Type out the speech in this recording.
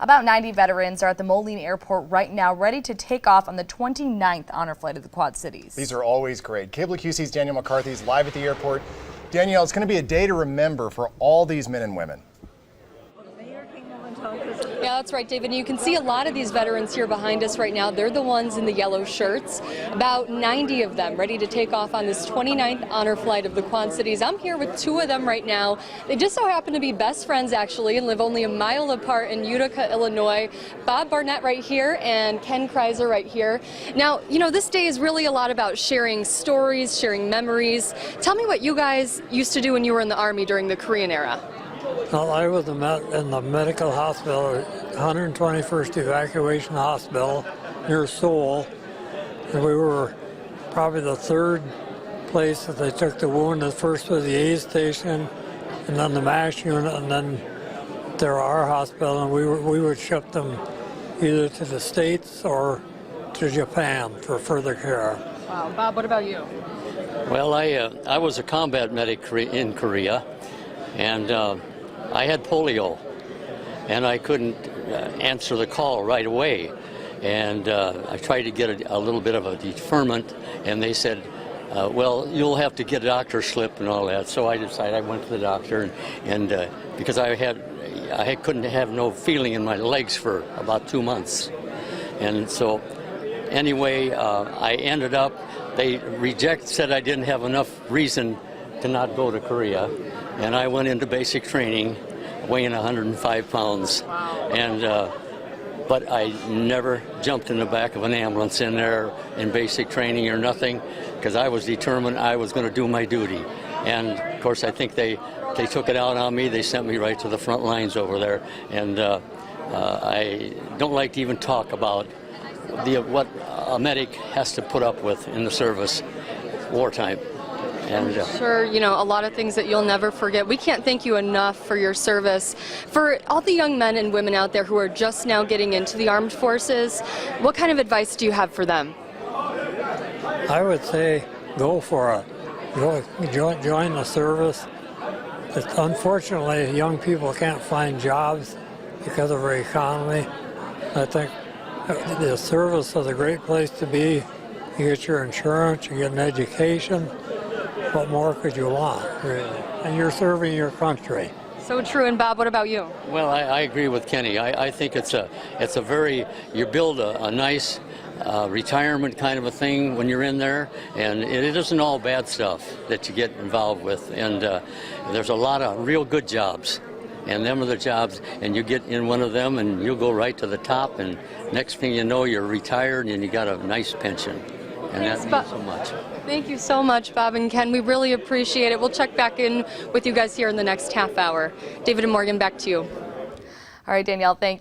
About 90 veterans are at the Moline Airport right now, ready to take off on the 29th honor flight of the Quad Cities. These are always great. KWQC's Danielle McCarthy is live at the airport. Danielle, it's going to be a day to remember for all these men and women. Yeah, that's right, David. And you can see a lot of these veterans here behind us right now. They're the ones in the yellow shirts. About 90 of them ready to take off on this 29th honor flight of the Quad Cities. I'm here with two of them right now. They just so happen to be best friends, actually, and live only a mile apart in Utica, Illinois. Bob Barnett right here and Ken Kreiser right here. Now, you know, this day is really a lot about sharing stories, sharing memories. Tell me what you guys used to do when you were in the Army during the Korean era. Well, I was in the medical hospital, 121st Evacuation Hospital near Seoul, and we were probably the third place that they took the wounded. First was the aid station, and then the MASH unit, and then to our hospital, and we would ship them either to the States or to Japan for further care. Wow. Bob, what about you? Well, I was a combat medic in Korea, and I had polio, and I couldn't answer the call right away. And I tried to get a little bit of a deferment, and they said, well, you'll have to get a doctor's slip and all that. So I decided I went to the doctor, and because I couldn't have no feeling in my legs for about 2 months. And so anyway, I ended up, they said I didn't have enough reason to not go to Korea. And I went into basic training weighing 105 pounds. Wow. And but I never jumped in the back of an ambulance in there in basic training or nothing, because I was determined I was going to do my duty. And of course, I think they took it out on me. They sent me right to the front lines over there. And I don't like to even talk about what a medic has to put up with in the service wartime. And, sure, you know, a lot of things that you'll never forget. We can't thank you enough for your service. For all the young men and women out there who are just now getting into the armed forces, what kind of advice do you have for them? I would say go for it. Join the service. Unfortunately, young people can't find jobs because of our economy. I think the service is a great place to be. You get your insurance, you get an education. What more could you want, really? And you're serving your country. So true. And Bob, what about you? Well, I agree with Kenny. I think it's a very, you build a nice retirement kind of a thing when you're in there, and it isn't all bad stuff that you get involved with. And there's a lot of real good jobs, and them are the jobs, and you get in one of them and you'll go right to the top, and next thing you know, you're retired and you got a nice pension. And Thanks, that means so much. Thank you so much, Bob and Ken. We really appreciate it. We'll check back in with you guys here in the next half hour. David and Morgan, back to you. All right, Danielle, thank you.